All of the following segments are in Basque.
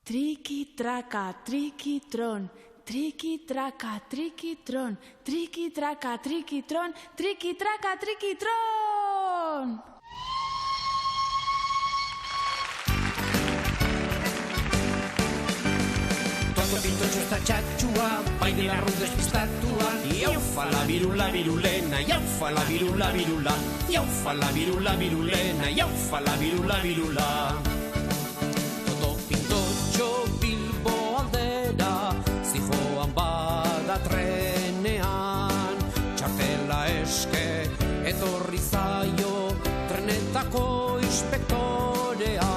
Triki-traka, triki-tron, triki-traka, triki-tron, triki-traka, triki-tron, triki-traka, triki-tron! Todo pintotxo ez da txatxua, bai dela arrun despistatua. Iaufa la virula virulena, iaufa la virula virula, iaufa la virula virulena, iaufa la virula virula. Todo pintotxo Bilbo aldera, zijoan bada trenean. Txartela eske etorri zaio, trenetako inspektorea.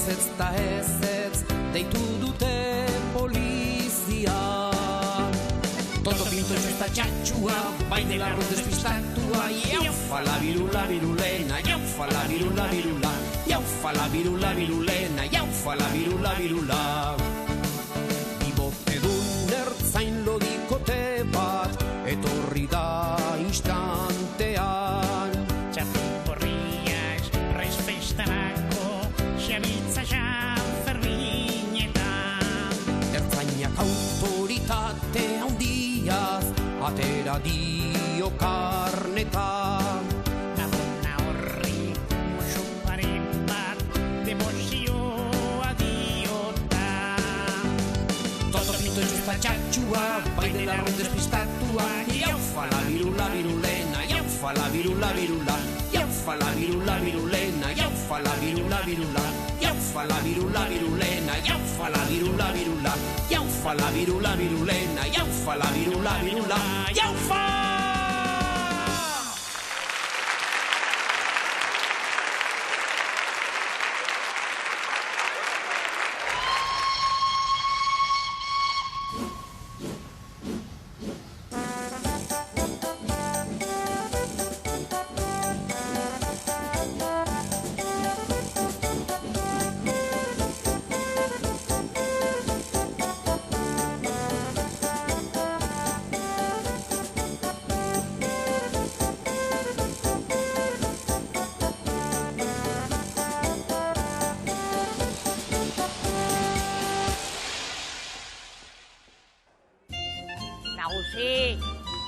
Ez da ez, deitu dute polizia. Todo pintotxo ez da txatxua, bai dela arrun despistatua. Iaufa la virula virulena, iaufa la virula virula, iaufa la virula virulena, iaufa la virula virula. Bibote dun ertzain lodikote bat, etorri da instantean. Txapin borriaz, resfestarako, xabitza Ferrinetan. Ertzainak autoritate handiaz, atera dio karnetan. Nabona horri, musuparen bat, demozioa diota. Todo pintotxo ez da txatxua, bai dela arrun despistatua. Iaufa la virula virulena, iaufa la virula virula, iaufa la virula virulena, iaufa la virula virula, iaufa la virula virulena, iaufa la virula virula, iaufa la virula virulena, iaufa la virula virula, iaufa!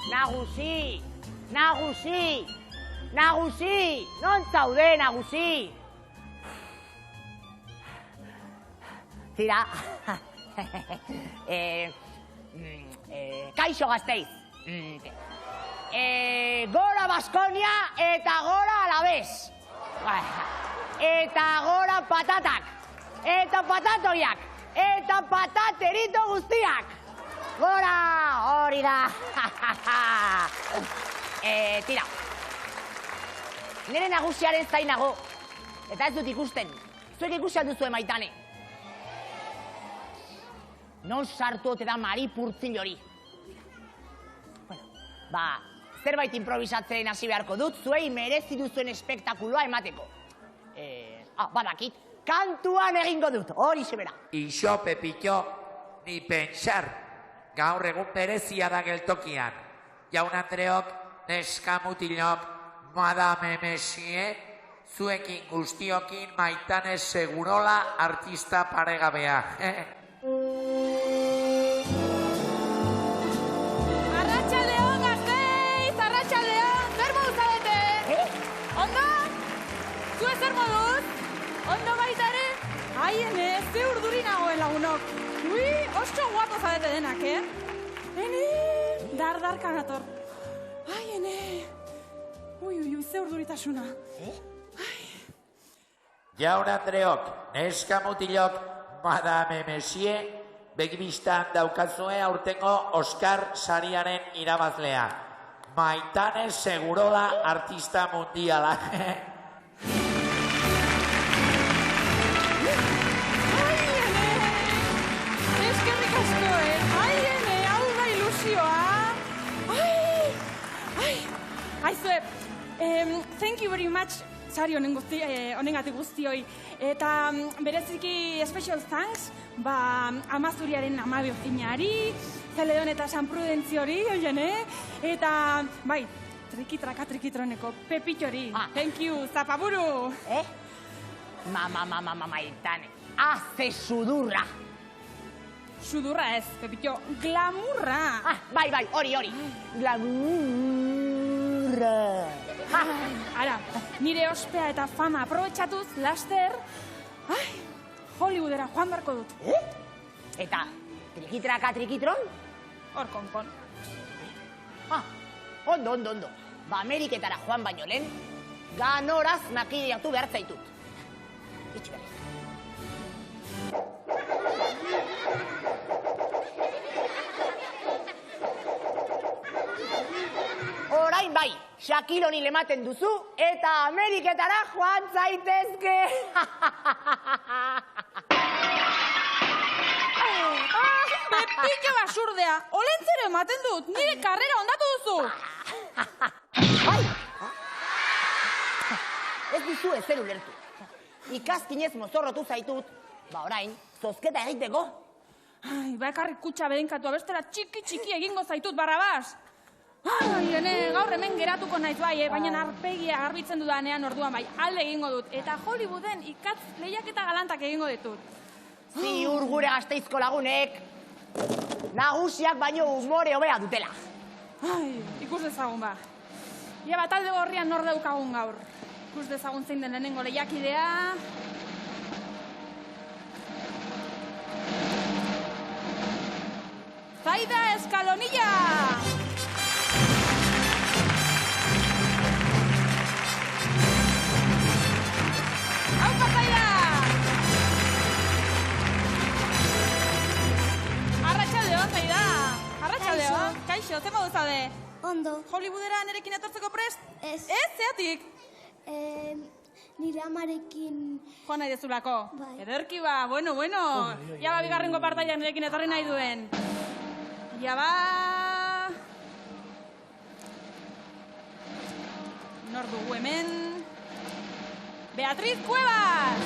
Nagusi! Nagusi! Nagusi! Non zaude, nagusi? Tira. Kaixo Gasteiz. Gora Baskonia eta gora Alavés. Eta gora patatak. Eta patatoiak. Eta pataterito guztiak. Gora, hori da. Tira. Nire nagusiaren zainago. Eta ez dut ikusten. Zuek ikusi alduzue Maitane. Non sartu ote da maripurtzil hori. Bueno, zerbait improvisatzen hasi beharko dut, zuei merezi duzuen espektakuloa emateko. Badakit, kantuan egingo dut, hori sebera. Ixo, Pepito, ni pensar. Gaur egun berezia da geltokian. Jaun Andreok, neska mutilok, Madame Messie, zuekin guztiokin Maitane Segurola artista paregabea. Arratsaldeon, Gasteiz! Arratsaldeon! Zer moduz zarete? Ondo? Zue zer moduz? Ondo baita ere? Aiene, ze urduri nagoen lagunok. Ui, oso guapo zarete denak, Ene, dardarka nator. Aiene. Ui, ze urduritasuna. Jaun Andreok, neska mutilok, Madame Messie, begibistan daukazue aurtengo Oscar sariaren irabazlea. Maitane Segurola artista mundiala. Aizue, thank you very much, sari honengatik guztioi. Eta bereziki special thanks, Amazuriaren 12 urteñari, Zaledon eta San Prudentzio hori, oien, Eta, bai, triki-traka-trikitroneko Pepitxori. Thank you, zapaburu. Maitane, haze sudurra. Sudurra ez, Pepitxo, glamurra. Bai, hori. Glamurra. Ara, nire ospea eta fama aprobetxatuz, laster, Hollywoodera joan beharko dut. Eta, trikitraka-trikitron? Hor konkon. Ondo. Ba, Ameriketara joan baino lehen, ganoraz makideatu behar zaitut. Itxi berriz. Orain bai, Shaquille O'Neal ematen duzu, eta Ameriketara joan zaitezke. Pepitxo basurdea, olentzero ematen dut, nire karrera ondatu duzu. Ez duzu ezer ulertu. Ikazkinez mozorrotu zaitut, ba orain, zozketa egiteko. Bakarrik kutsa bedenkatu abestera txiki egingo zaitut, Barrabas. Gaur hemen geratuko naiz bai, baina arpegia garbitzen dudanean orduan bai, alde egingo dut. Eta Hollywooden ikatz lehiak eta galantak egingo ditut. Ziur gure Gasteizko lagunek, nagusiak baino umore hobea dutela. Ikus dezagun ba. Ia bat alde gorrian nor daukagun gaur. Ikus dezagun zein den lehenengo lehiakidea. Zaida Eskalonilla! Aupa, Zaida! Arratxaldeon, Zaida! Arratxaldeon! Kaixo, ze modu zaude? Ondo. Hollywoodera nerekin etortzeko prest? Ez. Ez, zeatik? Nire amarekin... Joan nahi dezulako? Bai. Ederki ba, bueno. Ja ba, bigarrengo partaia nerekin etorri nahi duen. Ja ba... Nor dugu hemen... Beatriz Cuevas!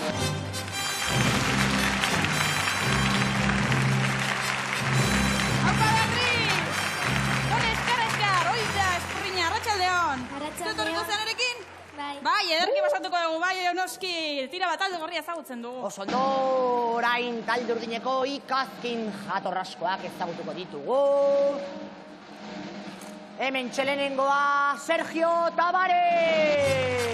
Aupa, Beatriz! Eskar, oida, eskurriña, arratxaldeon! Arratxaldeon. Zetorriko zeanerekin? Bai. Bai, ederki basatuko dugu, bai, noski, tira bat alde gorria ezagutzen dugu. Osondo, orain talde urdineko ikazkin jatorraskoak ezagutuko ditugu. Hemen txelenengoa, Sergio Tabarez!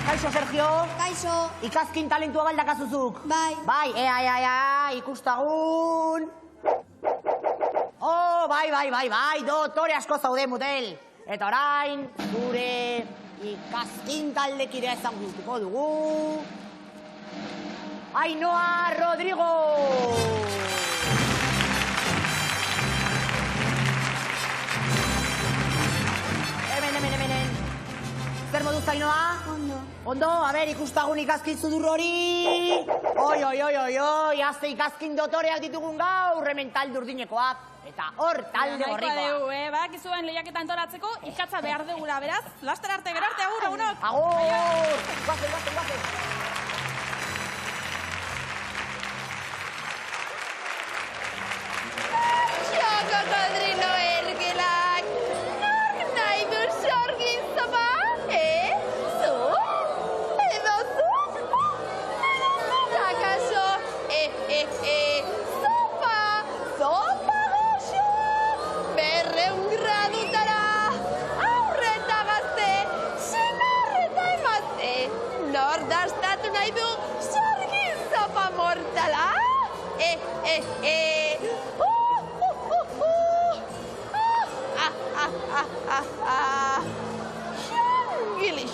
Kaixo, Sergio. Kaixo. Ikazkin talentua baldakazuzuk. Bai. Bai, ikustagun. Oh, bai, dotore asko zaude mutel. Eta orain, gure ikazkin taldekidea ezagutuko dugu. Ainhoa Rodrigo! Hemen. Zer moduz, Ainhoa? Ondo. Ondo, a ber, ikustagun ikazkin zudur hori. Oi, azte ikazkin dotoreak ditugun gaur, hemen talde urdinekoak. Eta hor talde horrikoa. Bakizuen lehiaketa antolatzeko, ikatza behar dugula, beraz, laster arte, gerarte, agur, agunok. Agur! Guazen. Txoko kodrilo ergelak, nork nahi du sorgin zopa, Zu? Edo zu? Takaso, zopa goxo, 200 gradutara, aurreta gazte, sinarreta emazte, nor dastatu nahi du sorgin zopa mortala,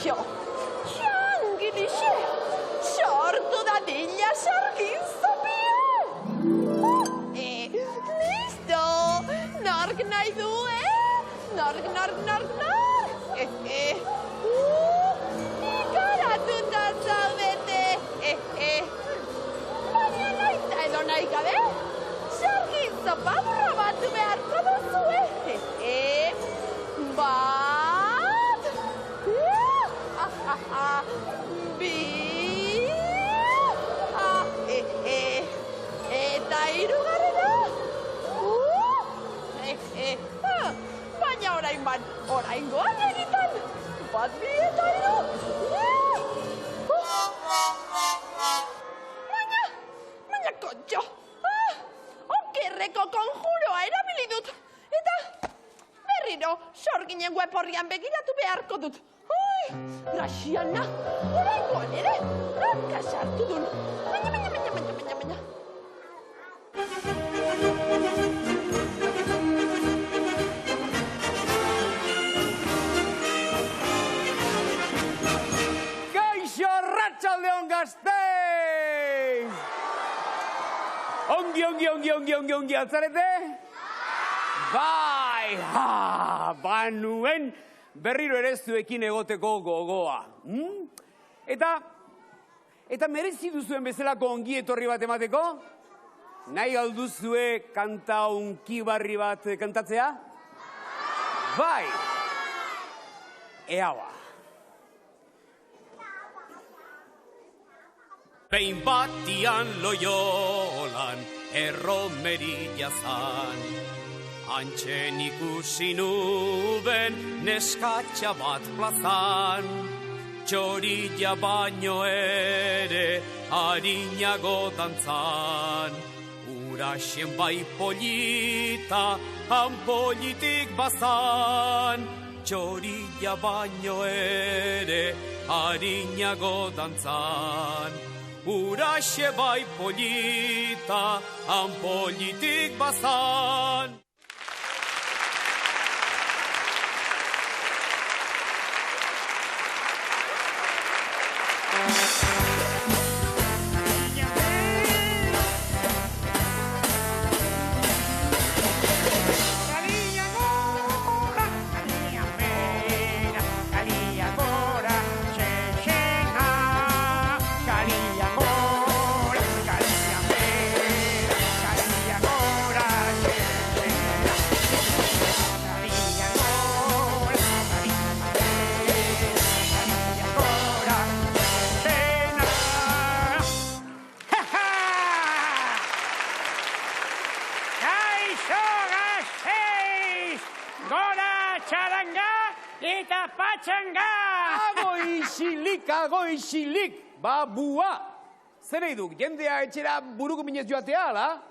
Xangilixo, sortu dadila sorgin zopia. Listo, nork nahi du, Nork. Ikaratuta zaudete, baina naita edo nahi gabe, sorgin zopa probatu beharko duzue. Bat, bi, ginen web horrian begiratu beharko dut. Ui, Graziana, oraingoan ere, ranka sartu dun. Baina. Kaixo, arratsaldeon Gasteiz! Ongi, altzarete? Bai, banuen berriro ere zuekin egoteko gogoa. Eta merezi duzuen bezalako ongi etorri bat emateko? Nahi alduzue kanta unkibarri bat kantatzea? Bai, ea ba. Behin batian Loiolan erromeria zan, antxen ikusi nuben neskatxa bat plazan, txorilla baino ere harinago dantzan, uraxen bai polita, han politik bazan, txorilla baino ere harinago dantzan. Uraxe bai polita, han politik bazan. Ago isilik, babua. Zer nahi duk, jendea etxera buruko minez joatea, ala?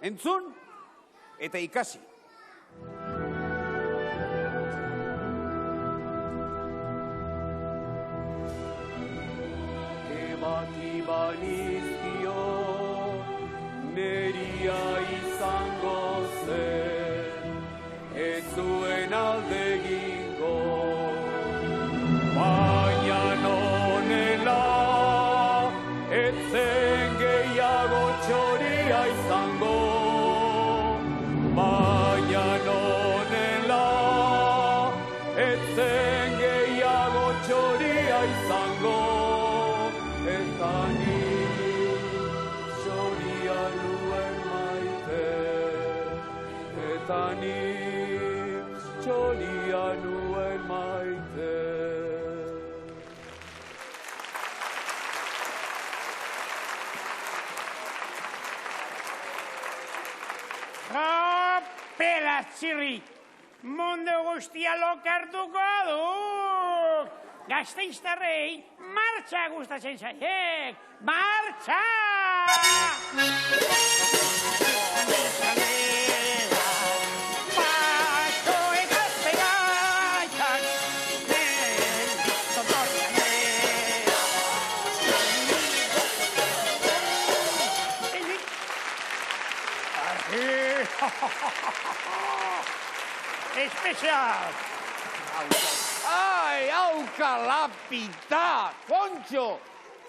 Entzun eta ikasi. Ebaki banizkio, neria izango zen, ez zuen alde egingo. Baina nonela, etzen gehiago txoria izango. Baina nonela, etzen gehiago txoria izango. Eta ni txoria nuen maite. Eta ni txoria nuen maite. Pela txirri, mundu guztia lokartuko duk. Gasteiztarrei, martxa gustatzen zaiek, martxa! Especial! Ai, auka lapita! Kontxo!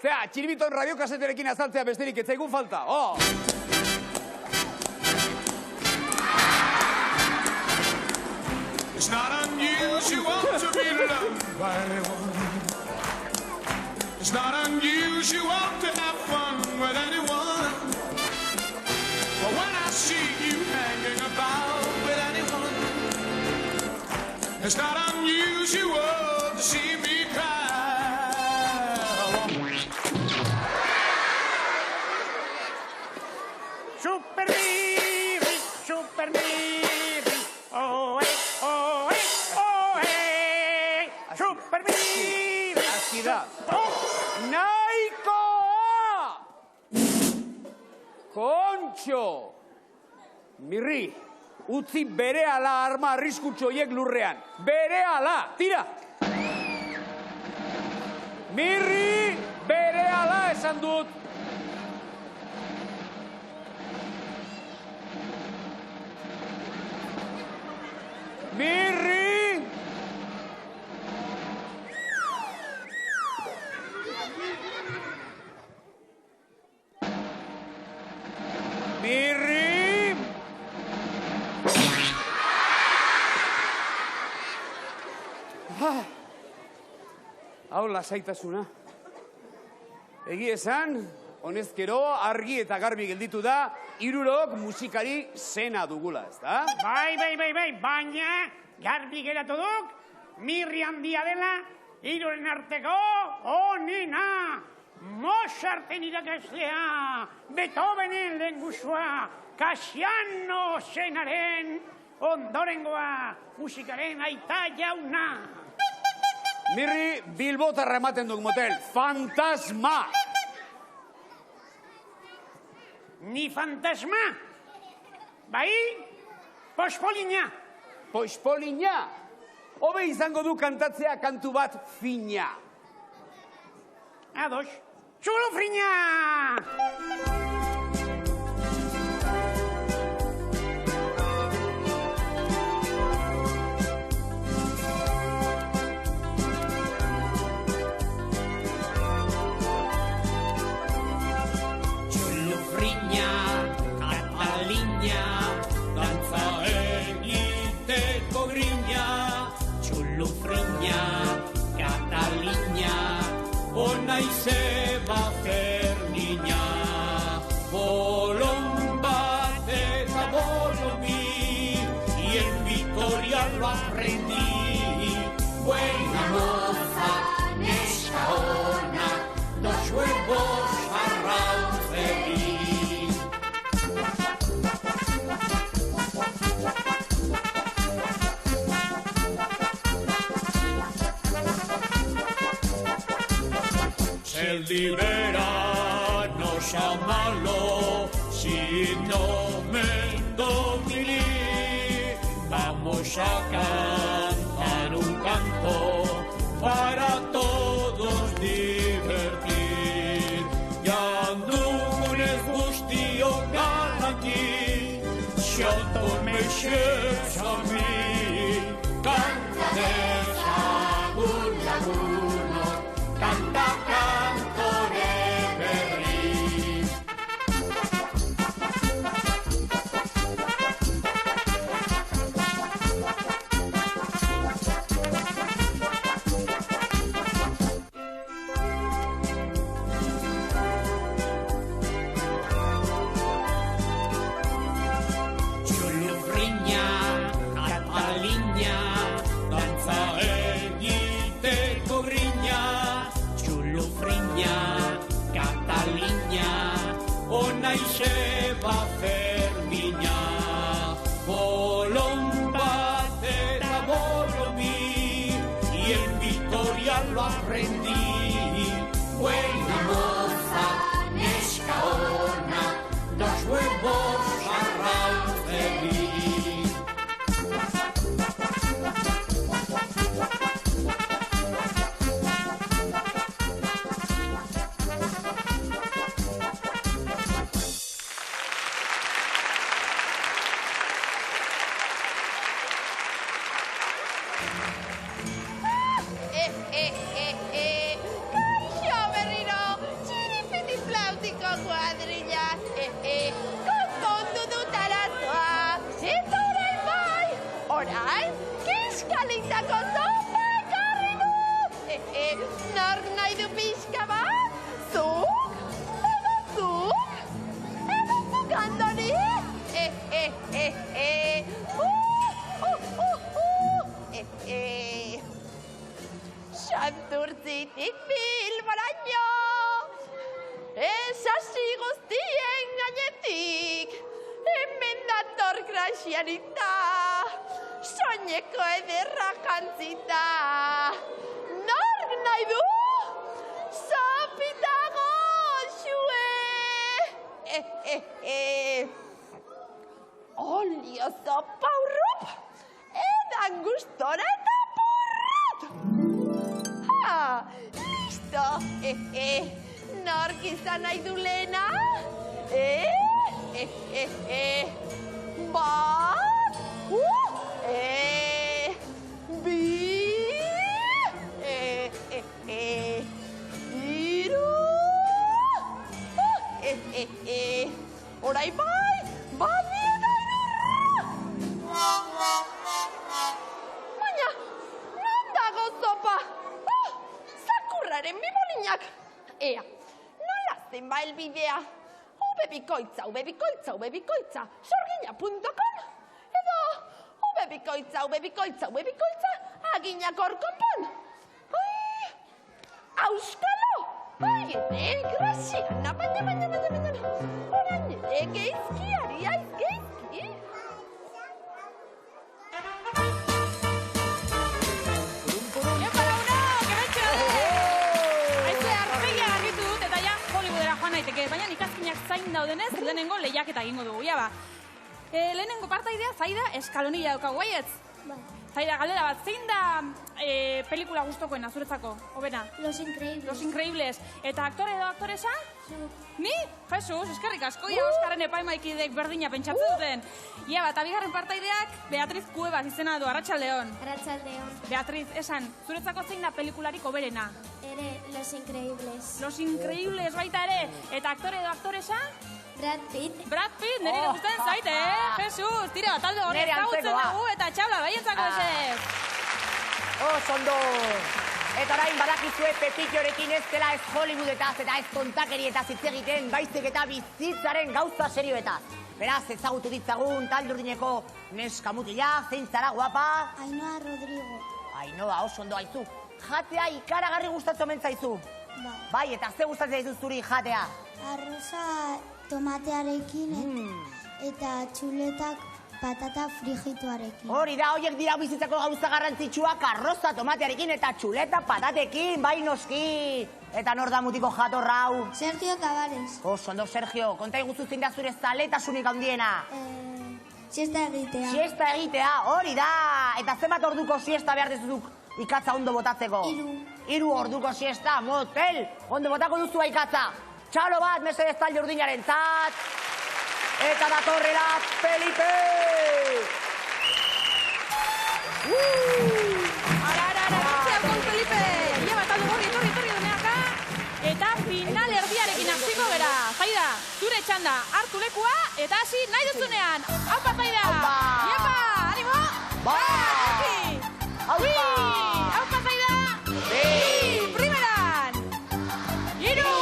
Zea, txiribiton radiokaseterekin azaltzea besterik etzaigun falta, It's not unusual to be loved by anyone. It's not unusual to have fun with anyone. But when I see you hanging about with anyone, it's not unusual to see me cry. Super Miri, Super Miri, oh hey, Super Miri. Así da. Naikoa! Kontxo! Mirri, utzi berehala arma arriskutsu horiek lurrean. Berehala, tira! Mirri, berehala esan dut. Mirri! Mirri! Hau lasaitasuna. Egi esan, honezkero argi eta garbi gelditu da, hirurok musikari zena dugula, ezta? Bai, baina garbi geratu duk, Mirri handia dela, hiruren arteko onena. Mozarten irakaslea, Beethovenen lehengusua, Kasiano zenaren ondorengoa, musikaren aita jauna. Mirri, Bilbotarra ematen duk motel, fantasma! Ni fantasma? Bai, pospolina. Pospolina! Hobe izango du kantatzea kantu bat fina. Ados, txulufrina! Txulufrina, Katalina, dantza egiteko grina. Txulufrina, Katalina, ona izeba Fermina. Bolon bat eta bolon bi, y en Vitoria lo aprendí. Buena moza, neska ona, dos huevos arraucerí. El verano sea malo si no me dominé. Vamos a cantar un canto para todos divertir. Ya andunes gustío aquí, si me llevas a mí. Canta de sagur laguno, canta cantore berri. Txulufrina, Katalina, dantza egiteko grina. Txulufrina, Katalina, ona izeba Fermina. Bolon bat eta bolon bi, y en Vitoria lo aprendí. Buena moza, neska ona, dos huevos arraucerí. Kaixo berriro, txiripiti flautiko kuadrilla. Konpondu dut arazoa. Eta orain bai, orain, kiskalitako topa ekarri du. Nork nahi du pixka bat? Zuk? Edo zuk? Edo zuk, Andoni? Santurtzitik Bilboraino, esasi guztien gainetik, hemen dator Grazianita, soineko ederra jantzita. Nork nahi du? Zapita goxue! olio zopa urrup, edan gustora eta porrot. Ha, listo, nork izan nahi du lehena? Bat, bi, iru, orai bai, bat bi eta irurra! Baina, non dago zopa? Zakurraren bibolinak! Ea, nola zen ba elbidea? ubebikoitza, sorgina.com edo ubebikoitza, aginak konpon. Ai, auskalo! Ai, Graziana, baina. Orain ere geizkiari, geizki. Baina ikazkinak zain daudenez, lehenengo lehiaketa egingo dugu, ja ba. Lehenengo partaidea, Zaida, eskalonila daukagu, baietz? Bai. Zaida, galdera bat, zein da pelikula gustokoena, zuretzako, hobena? Los Increíbles. Los Increíbles. Eta aktore edo aktoresa? Ni? Jesus, eskerrik asko, ja Oskarren epaimaikidek berdina pentsatzen duten. Ja ba, eta bigarren partaideak, Beatriz Cuevas izena du, Arratsaldeon. Arratsaldeon. Beatriz, esan, zuretzako zein da pelikularik hoberena? Ere, Los Increíbles. Los Increíbles baita ere. Eta aktore edo aktoresa? Brad Pitt. Brad Pitt, nire gustatzen zaite, Jesus, tira, talde hori ezagutzen dugu eta txabla, baientzako esez. Sondo. Eta orain badakizue Pepillorekin ez dela ez Hollywoodetaz eta ez kontakerietaz hitz egiten, baizik eta bizitzaren gauza serioetaz. Beraz, ezagutu ditzagun talde urdineko neska mutila, zein zara guapa? Ainhoa Rodrigo. Ainhoa, oso ondo haizu. Jatea ikaragarri gustatzen omen zaizu. Bai, eta ze gustatzen zaizu zuri jatea? Arroza tomatearekin eta txuletak patata frijituarekin. Hori da, horiek dira bizitzako gauza garrantzitsuak, arroza tomatearekin eta txuleta patatekin, bai noski. Eta nor da mutiko jatorra hau? Sergio Cabares. Oso ondo, Sergio, konta iguzu zein da zure zaletasunik handiena. Siesta egitea. Siesta egitea, hori da. Eta zenbat orduko siesta behar dezuzuk ikatza ondo botatzeko? 3 orduko siesta, motel. Ondo botako duzu ikatza. Txalo bat, mesedez talde urdinaren zat. Eta datorrela Felipe! Ara, con Felipe! Lleva talde gorri, etorri deneaka. Eta final erdiarekin hasiko gera. Zaida, zure txanda hartu lekua eta hasi nahi duzunean. Aupa, Zaida! Iepa, animo! Aupa! Aupa, Zaida! Primeran! Iru!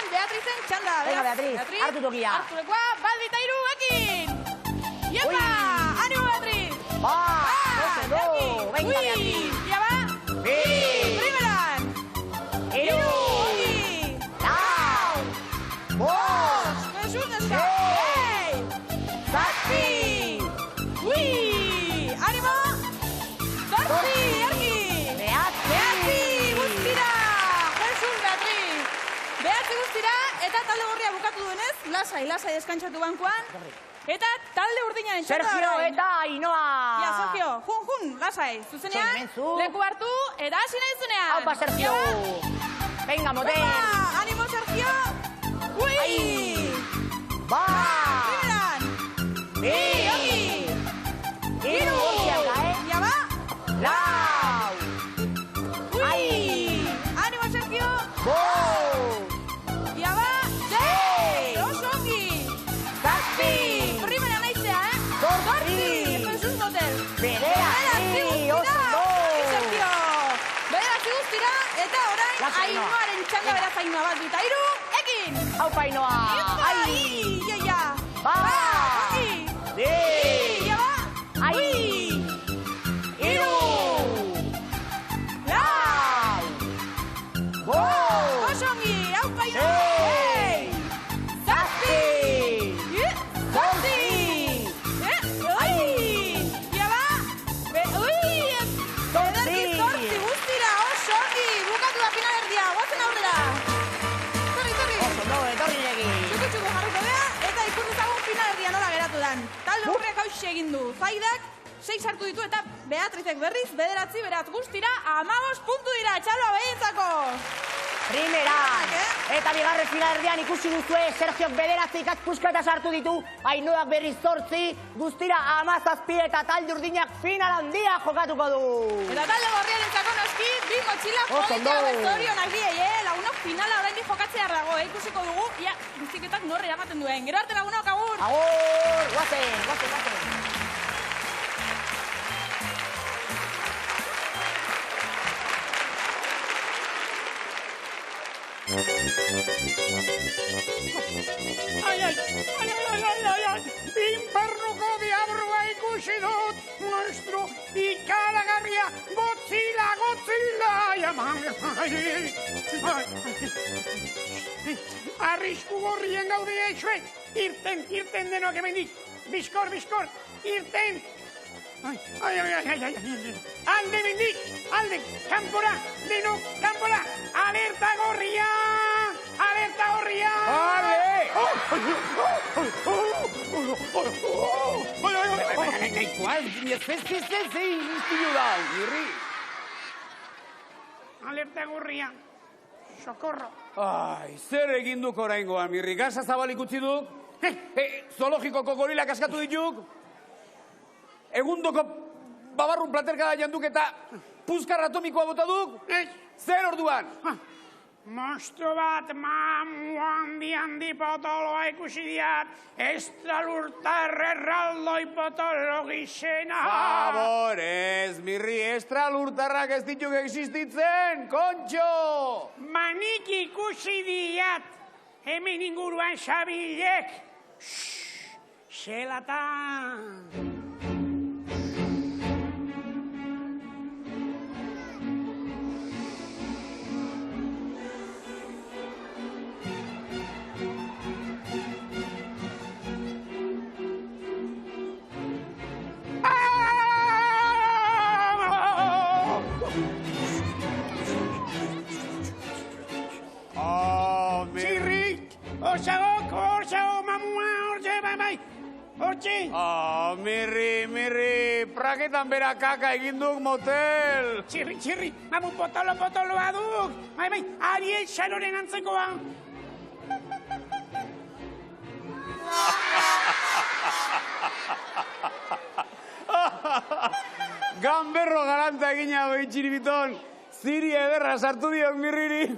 Beatrizen txanda, Beatriz, hartu tokia. Hartu lekua, bat bita iru, ekin! Iepa! Animo, Beatriz! Oso do! Venga, Beatriz! Iaba! Primeran! Iru! Lau! Bost! Jesus, neska! Zazpi! Animo! Zortzi, erki! Beatzi! Guztira! Jesus, Beatriz! Behatzi guztira, eta talde gorria bukatu duenez, lasai deskantzatu bankuan. Eta talde urdinaren txanda Sergio eta Ainhoa! Ja, Sergio, jun, lasai. Zuzenean, leku hartu, eta hasi nahi zunean. Aupa, Sergio! Venga, motel! Animo, Sergio! Ui! Primeran! Oki! Iru! Ja ba! Lau! Ui! Animo, Sergio! Ainhoaren txanda beraz Ainhoa bat bita iru, ekin! Aupa, Ainhoa! Ia! Iru! Lau! Osongi! Aupa, Ainhoa! finalerdia, guazen aurrera. Torri. Oso, etorri negi. Txuku jarriko gea, eta ikus dezagun finalerdia nola geratu dan. Talde horrek hauxe egin du. Zaidak 6 sartu ditu eta Beatrizek berriz 9, beraz guztira 15 puntu dira, txaloa behientzako. Primera. Eta bigarren finalerdian ikusi duzue Sergiok 9 ikatpusketa sartu ditu, Ainoak berriz 8, guztira 17 eta talde urdinak final handia jokatuko du. Eta talde gorriarentzako noski, 2 motxila jodetea zorionak diei, lagunok finala oraindik jokatzea dago, ikusiko dugu, ia, biziketak norre eramaten duen. Gero arte lagunok, agur! Agur, guazen. Ai, infernuko diabrua ikusi dut, monstru ikaragarria, Godzilla, arrisku gorrien gaude eixue, irten denok hemendik, bizkor, irten! Ai, alde mendik, kanpora, denok, kanpora, alerta gorria! Ale! Alerta gorria, socorro. Ai, zer egin duk oraingoan, Mirri, gasa zabalik utzi duk? Zoologikoko gorilak askatu dituk? Egundoko babarrun platerka da janduk eta puzkar atomikoa bota duk? Zer orduan? Monstro bat mamu handi potoloa ikusi diat, estralurtar erraldoi potolo gizena. Favorez, Mirri, estralurtarrak ez dituk existitzen, kontxo! Manik ikusi diat, hemen inguruan xabilek. Xelatan. Hortxago, mamua, bai. Hortxe! Mirri, praketan bera kaka egin duk motel. Txirri, mamu potoloa duk. Bai, Ariel Xaloren antzekoa. Gamberro galanta egina behin txiribiton. Ziri ederra sartu diok Mirriri.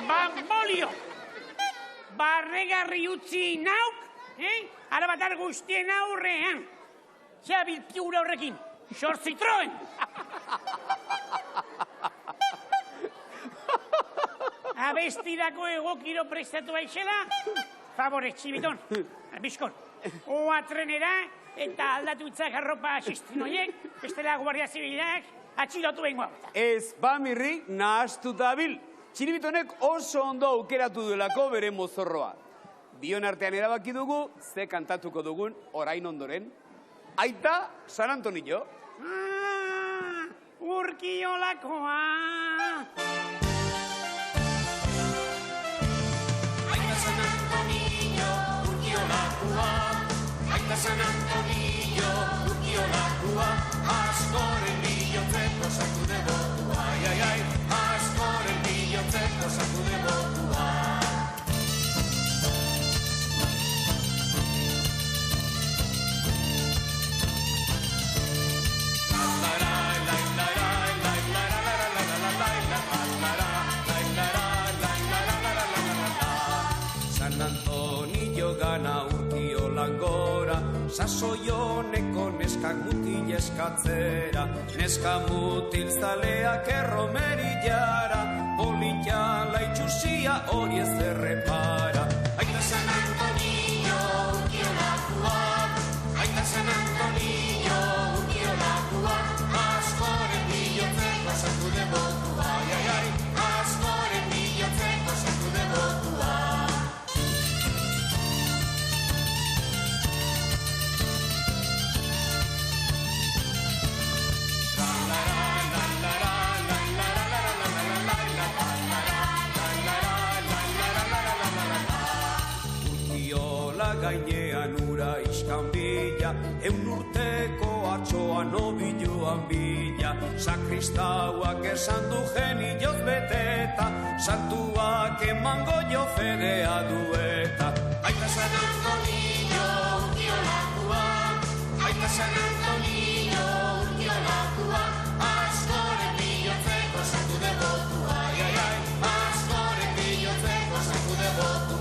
Bambolio! Barregarri utzi nauk, arabatar guztien aurrean. Zabil piura horrekin, xortzitroen! Abestirako egokiro prestatu aixela, favorez, txibiton, bizkor, oa trenera eta aldatutzak arropa asistinoiek, bestela guardia zibilak, atxilotu bengoa. Ez Mirri nahastuta bil. Txiribitonek oso ondo aukeratu duelako bere mozorroa. Bion artean erabaki dugu, ze kantatuko dugun orain ondoren. Aita, San Antonio. Urkiolakoa. San Antonio, urkiolakua, askoren bilotzeko sakude botua, ai, askoren bilotzeko sakude botua. San Antonio gana urkiolangora, sasoioneko neskak mutil eskatzera, neska mutil zaleak erromerillara, politxala itxusia hori ez errepara. Aita San Antonio urkiolakua, aita San Antonio urkiolakua, askoren bilotzeko sakude botua, ai, askoren bilotzeko gainean ura iskan bila, urteko atxoan obiluan bila, sakristauak esan du genioz beteta, santuak emango jo fedea dueta. Aita San Antonio urkiolatua, Aita San Antonio urkiolatua, askoren bihotzeko santu devotua, askoren bihotzeko santu devotua.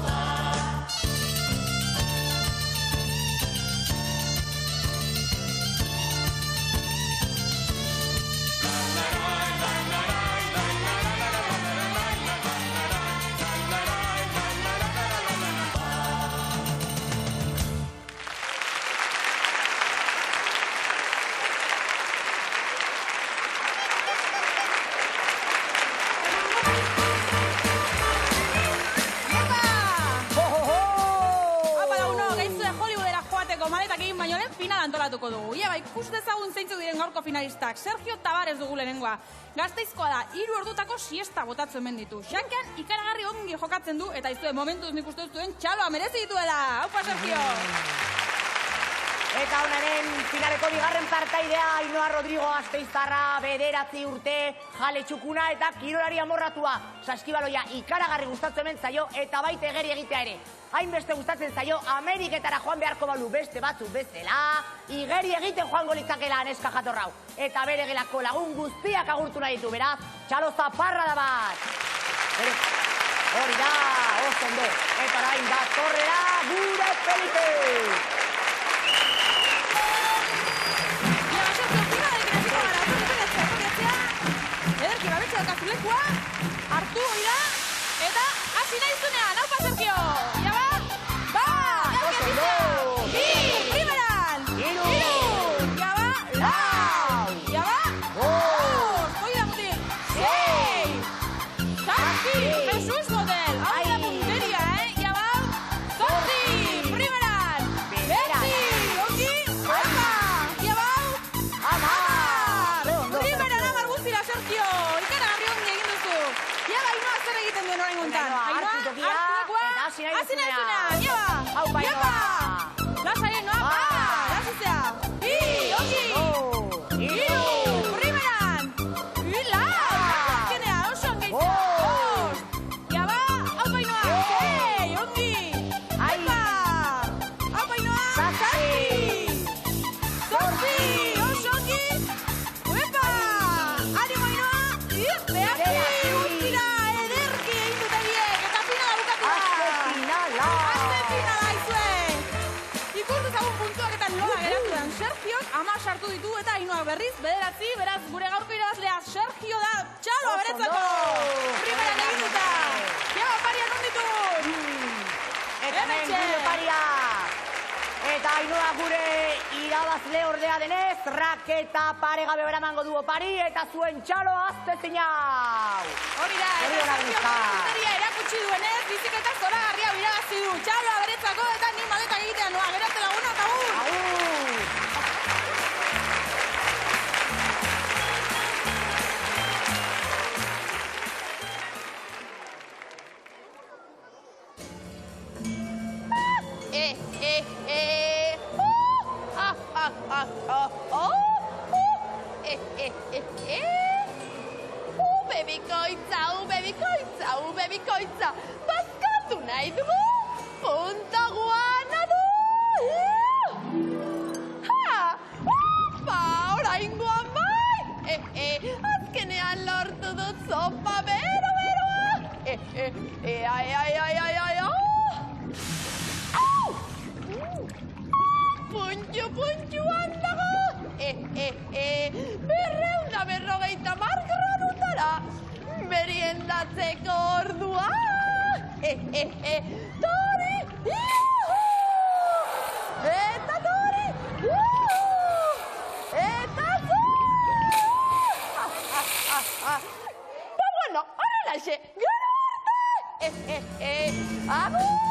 Antolatuko dugu. Ia bai, ikus dezagun zeintzuk diren gaurko finalistak. Sergio Tavares dugu lehenengoa. Gasteizkoa da, 3 ordutako siesta botatzen hemen ditu. Xankean ikaragarri ongi jokatzen du eta izue momentuz nik uste duen txaloa merezi dituela. Aupa, Sergio! Eta honaren finaleko bigarren partaidea Ainhoa Rodrigo Gasteiztarra, 9 urte, jale txukuna eta kirolari amorratua. Saskibaloia ikaragarri gustatzen hemen zaio eta baita egeri egitea ere. Hainbeste gustatzen zaio Ameriketara joan beharko balu beste batzuk bezala, igeri egiten joango litzakela neska jatorrau. Eta bere gelako lagun guztiak agurtu nahi ditu, beraz, txalo zaparra da bat. Hori da, oso ondo. Eta orain da torrera gure Felipe. Ederki babetxe daukazulekua, hartu hori da, eta hasi nahi zunean, haupa Sergio! Ia ba! Ba! Ederki bizia! Bi! Primeran! Iru! Ia ba! Lau! Ia ba! Bost! Hoi da mutil! Sei! Zazpi! Jesus model! Hau da punteria, Ia ba! Zortzi! Primeran! Berti! Ongi! Haupa! Ia ba! Amar! Primeran amar guztira, Sergio! Ikaragarri ongi egin duzu! Ia ba, Ainhoa zer egiten duen orain gontan? Hartu tokia, eta hasi nahi duzunean. Ia ba! Aupa, Ainhoa! Lasa Ainhoa! Ba! Lasizea! Bi! Ongi! Iru! Primeran! Lau! Azkenea, oso ongi! Bost! Ia ba! Aupa, Ainhoa! Sei! Ongi! Aupa! Aupa, Ainhoa! Zazpi! Zortzi! Oso ongi! Uepa! Animo, Ainhoa! Behatzi! Guztira! Ederki egin dute biek! Eta finala bukatu da! Azte finala izue! Ikus dezagun puntuak eta nola geratu den. Sergiok 10 sartu ditu eta Ainhoak berriz 9, beraz gure gaurko irabazlea Sergio da txalo aberetzako! Primeran egin duta! Ia paria non ditun! Eta hemen gure paria! Eta Ainhoa gure irabazle ordea denez, raketa paregabe beramango du opari eta zuen txalo aztezin hau! Hori da, eta Sergio punteria erakutsi duenez, biziketa zoragarria irabazi du. Txalo aberetzako eta ni maleta egitea noa, gerate laguna eta Bebikoitza, bazkatu nahi dugu, punta guana du! Opa, oraingoan bai! Azkenean lortu dut sopa bero-beroa! Puntxu-puntxuan dago! 250 granutara! Meriendatzeko ordua! Tori! Eta Tori! Eta Ba bueno, horrelaxe! Gero arte! Agur!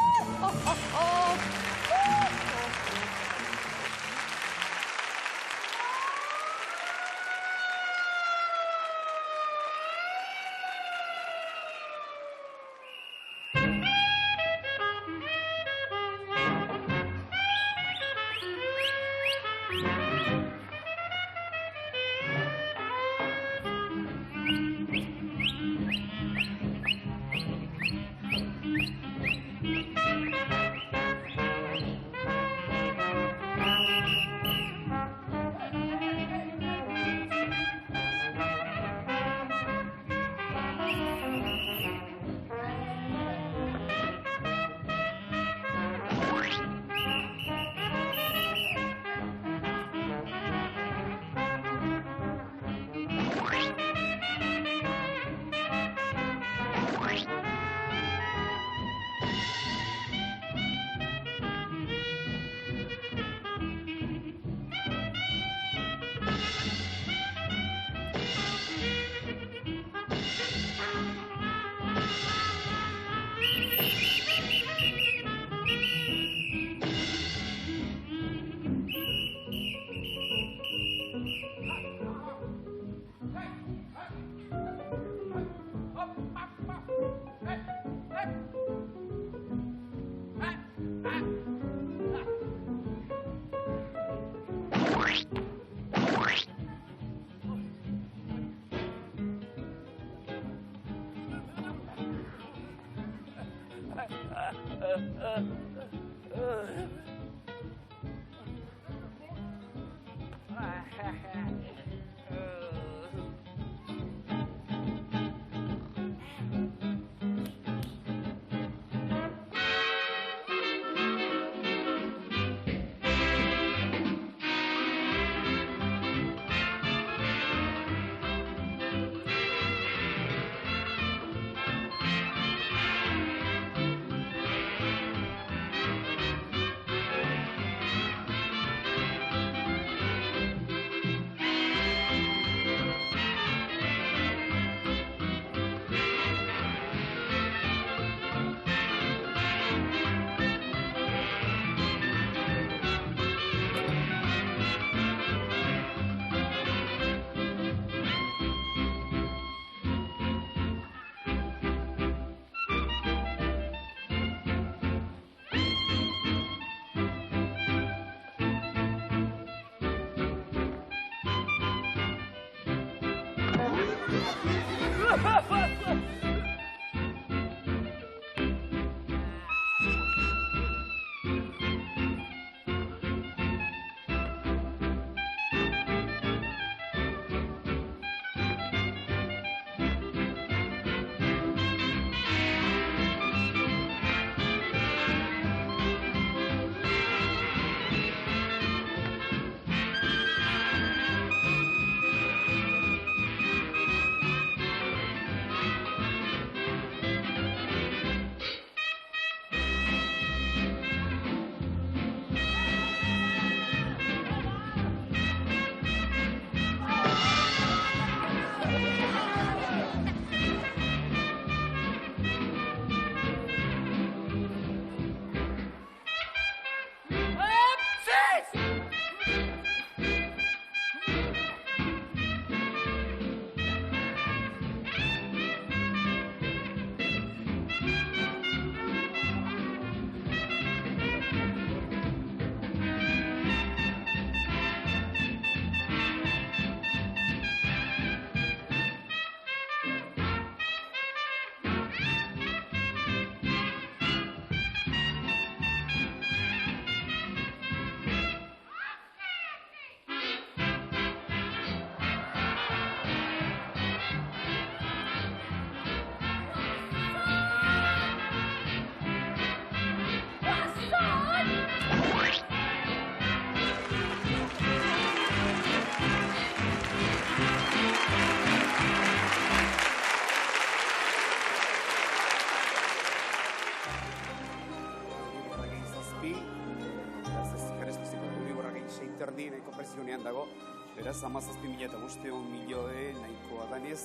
nahiko presionean dago, beraz, 17.500.000 nahikoa danez,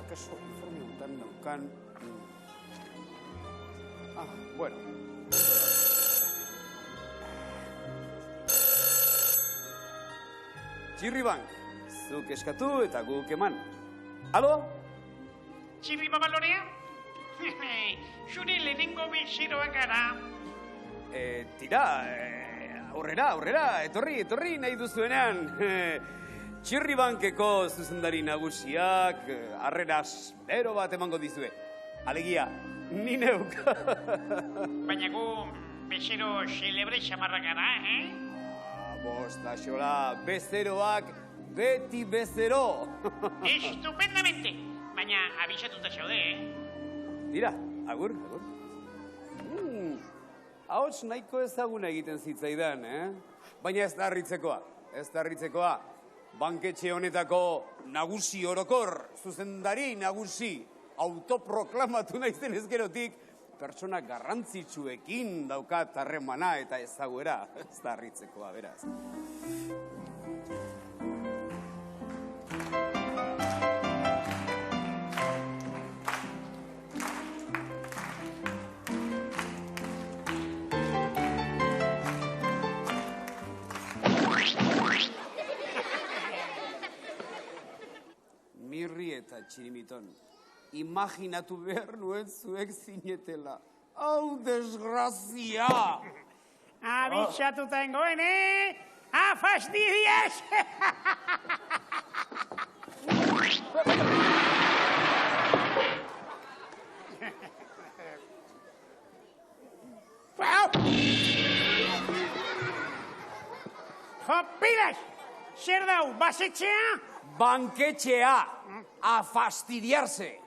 akaso informe honetan naukan... Bueno. Txirribank, zuk eskatu eta guk eman. Alo? Txirri babalorea? Zure lehenengo bezeroak gara. Tira, aurrera, etorri nahi duzuenean. Txirribankeko zuzendari nagusiak, harreraz bero bat emango dizue. Alegia, ni neuk. Baina gu bezero celebre xamarra gara, Bosta, xola, bezeroak beti bezero. Estupendamente. Baina abisatuta xaude, Tira, agur. Ahots nahiko ezaguna egiten zitzaidan, Baina ez da harritzekoa. Banketxe honetako nagusi orokor, zuzendari nagusi, autoproklamatu naizen ezkerotik, pertsona garrantzitsuekin daukat harremana eta ezaguera. Ez da harritzekoa, beraz. Mirri eta txirimiton, imaginatu behar nuen zuek zinetela. Hau desgrazia! Abitxatuta engoen, fastidies! Jo, pilas! Zer dau, basetxea? Banketxea, a fastidiarse.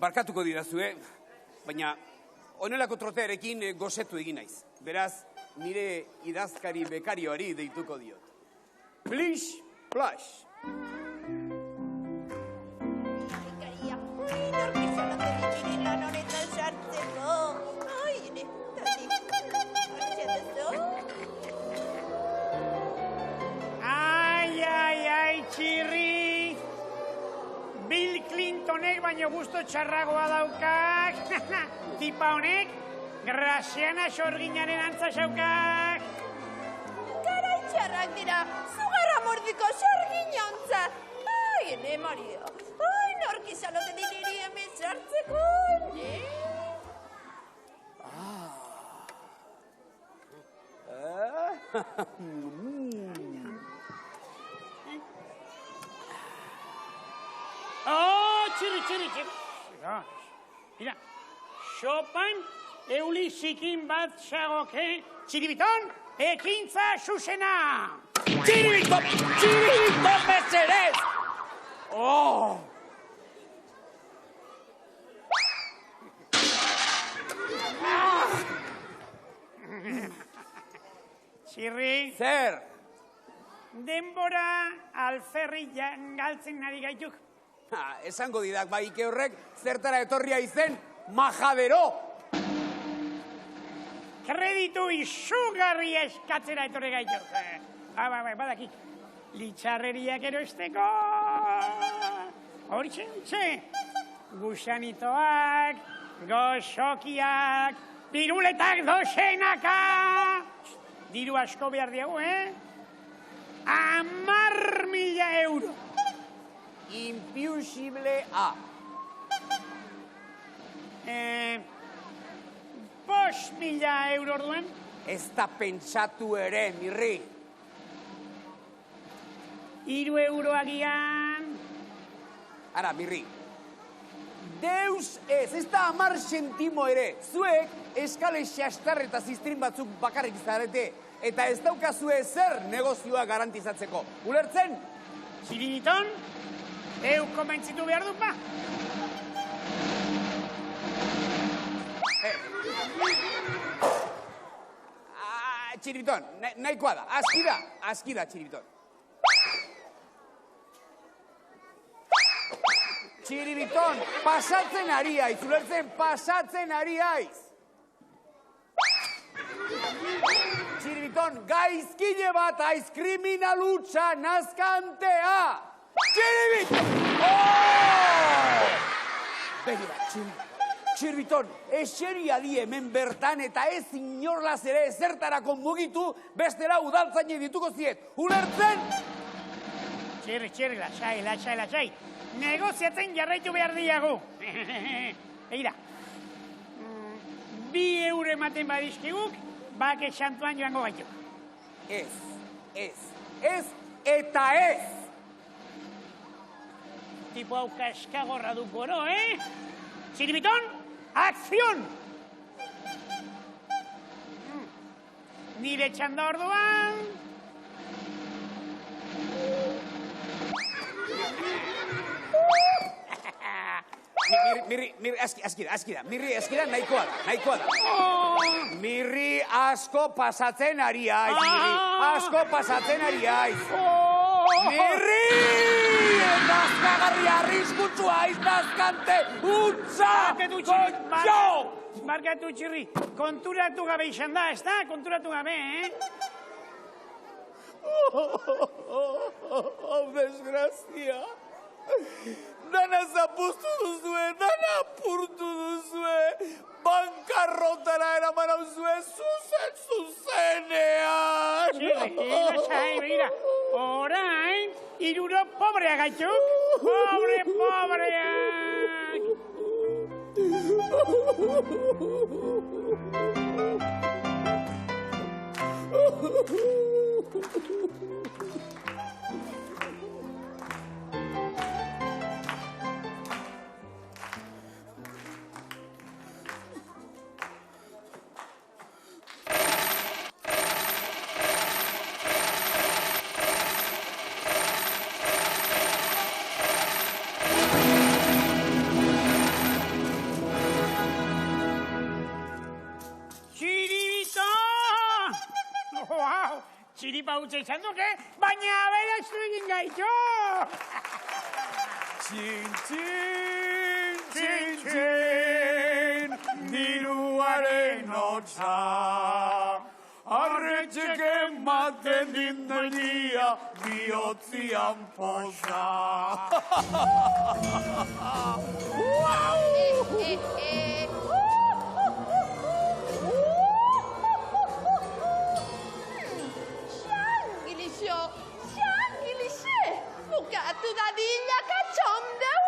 Barkatuko didazue, baina honelako trotearekin gozetu egin naiz. Beraz, nire idazkari bekarioari deituko diot. Plish, plash. Bekaria, nork izan ote lan honetan sartzeko. Ai, ere, Ai, txirri! Bill Clintonek baino gusto txarragoa daukak. Tipa honek, Graziana Sorginaren antza zaukak. Karai txarrak dira, zugarra mordiko sorginontza. Ai, ene, Maria. Ai, nork izan ote niri hemen sartzeko, ne? Oh, txirri. Mira, sopan euli zikin bat zagoke. Txiribiton, ekintza zuzena! Txiribiton bezerez! Oh! Txirri, Zer? denbora alferri galtzen ari gaituk. Esango didak, bai, Ike horrek zertara etorria izen majadero. Kreditu izugarria eskatzera etorri gaituk. Bai, badakik. Litxarreriak erosteko. Hortxe, gusanitoak, gozokiak, piruletak dozenaka. Diru asko behar diago, 10.000 euro. Impusible A. 5.000 euro orduen. Ez da pentsatu ere, mirri. 3 euro agian. Ara, mirri. Deus ez da 10 sentimo ere. Zuek eskale xastar eta ziztrin batzuk bakarrik zarete. Eta ez daukazue zer negozioa garantizatzeko. Ulertzen? Txiribiton, eu komentzitu behar dut ba? Txiribiton, nahikoa da. Aski da, Txiribiton. Txiribiton, pasatzen ari haiz, ulertzen, pasatzen ari haiz. Txiribiton, gaizkile bat haiz, kriminalutza, nazkantea. Txiribiton! Oh! Begira, Txiribiton, eseri adi hemen bertan eta ez inorlaz ere zertarako mugitu, bestela udaltzaile dituko ziet. Ulertzen? Txirri, lasai. Negoziatzen jarraitu behar diagu. Egira, 2 euro ematen badizkiguk, bake xantuan joango gaitu. Ez, eta ez! Tipo hau kaskagorra du goro, Txiribiton, akzion! Nire txanda orduan... Mirri, aski da. Mirri, eskida, nahikoa da. Mirri, asko pasatzen ari haiz, Mirri! Nazkagarri arriskutsua haiz nazkante, utza! Barkatu, Txirri, konturatu gabe izan da, ez da? Konturatu gabe, Desgrazia! Dana zapuztu duzue, dana apurtu duzue, bankarrotara eraman hauzue, zuzenean! Txirri, lasai, begira, orain, 3 euro pobrea gaituk, pobreak! gutxe izan duke, baina aberastu egin gaitu! Txin, txin, txin, txin, diruaren hotza. Arretxek ematen dinden dia, bihotzian poza. Xangilixe, bukatu dadila katxondeu!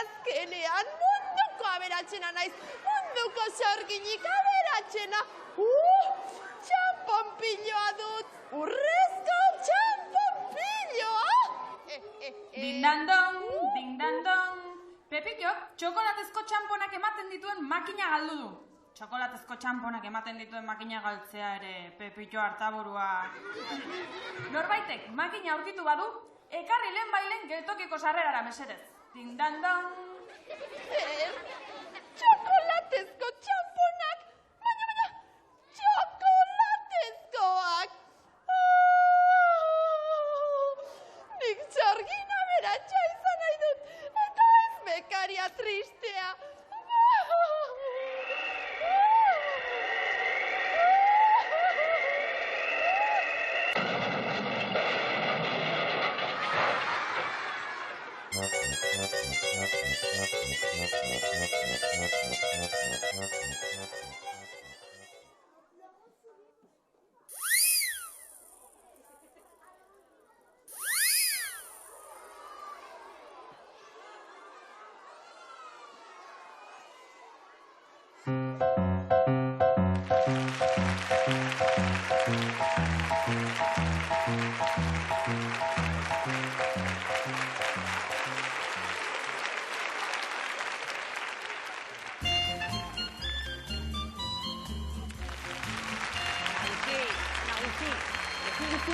Azkenean munduko aberatsena naiz, munduko sorginik aberatsena. Txanponpiloa dut, urrezko txanponpiloa! Dindandong, dindandong. Pepilok, txokolatezko txamponak ematen dituen makina galdu du. Txokolatezko txamponak ematen dituen makina galtzea ere, Pepillo hartaburua. Norbaitek makina aurkitu badu, ekarri lehen bailen geltokiko sarrerara mesedez. Dindandong. Txokolatezko txamponak, baina, txokolatezkoak. Nik txorgin aberatsa izan nahi dut, eta ez bekaria tristea.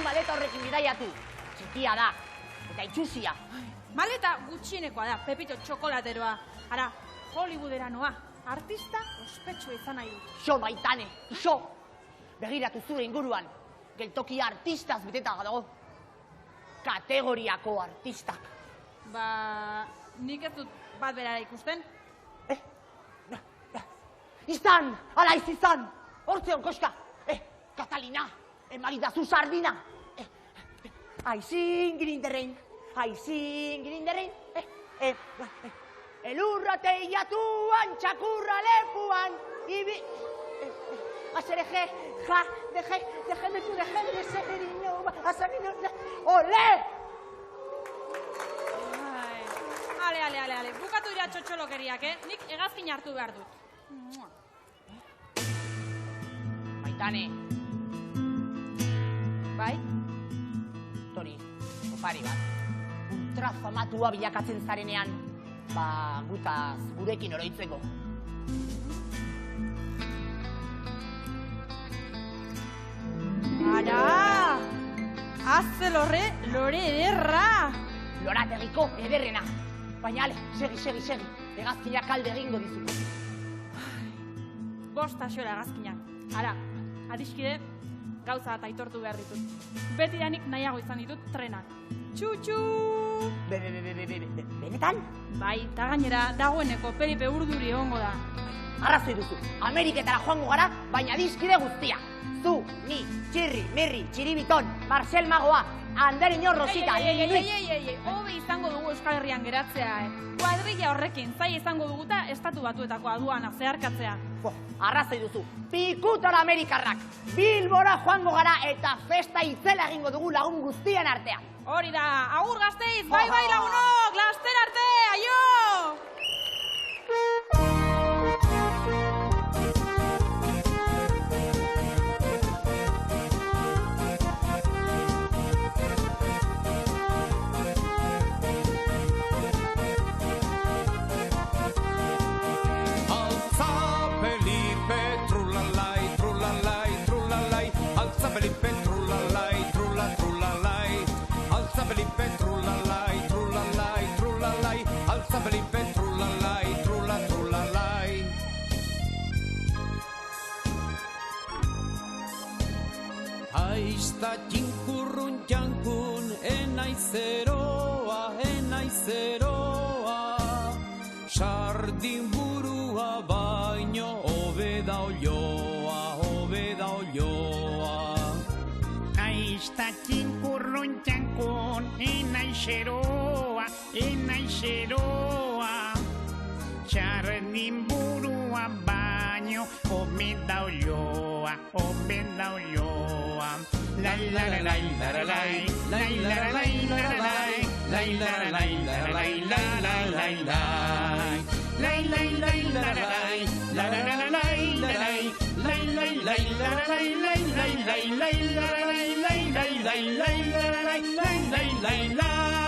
Maleta horrekin bidaiatu. Txikia da, eta itxusia. Maleta gutxienekoa da, Pepito txokolateroa. Ara, Hollywoodera noa, artista ospetsua izan nahi dut. Ixo, Maitane, ixo! Begiratu zure inguruan, geltokia artistaz beteta dago. Kategoriako artistak. Ba, nik ez dut bat berara ikusten. Izan, ala izan, hortze onkoska. Katalina, emaridazu sardina. Aizin girinderrein, elurra teiatuan, txakurra lepuan, ibi... Azereje, ja, déjeme serino, azamino, ole! Ale, bukatu dira txotxolokeriak, nik hegazkin hartu behar dut. Maitane. Bai? Tori, opari bat. Ultrafamatua bilakatzen zarenean, ba, gutaz gurekin oroitzeko. Ara! Azze lore ederra! Lorategiko ederrena. Baina, ale, segi. Hegazkinak alde egingo dizu. Bost axora hegazkinak. Ara, adiskide, gauza eta aitortu behar ditut. Betidanik nahiago izan ditut trenak. Txutxu! Benetan? Bai, eta gainera dagoeneko Peripe urduri egongo da. Arrazoi duzu, Ameriketara joango gara, baina adiskide guztia. Zu, ni, Txirri, Mirri, Txiribiton, Marcel Magoa, Anderino Rosita, Hobe izango dugu Euskal Herrian geratzea, Kuadrilla horrekin, zai izango duguta estatu batuetako aduana zeharkatzea. Arrazoi duzu, pikutora Amerikarrak, Bilbora joango gara eta festa itzela egingo dugu lagun guztien artean. Hori da, agur Gasteiz, bai lagunok, laster arte, aio! Felipe, trulalai, trula, trulalai. Alza Felipe, Aista txinkurrun txankun, enaizeroa, sardin burua baino, hobeda olioa, Aista txinkurrun txankun, enaizeroa, sardin burua baino, hobeda olioa. La la la la la la la la la la la la la la la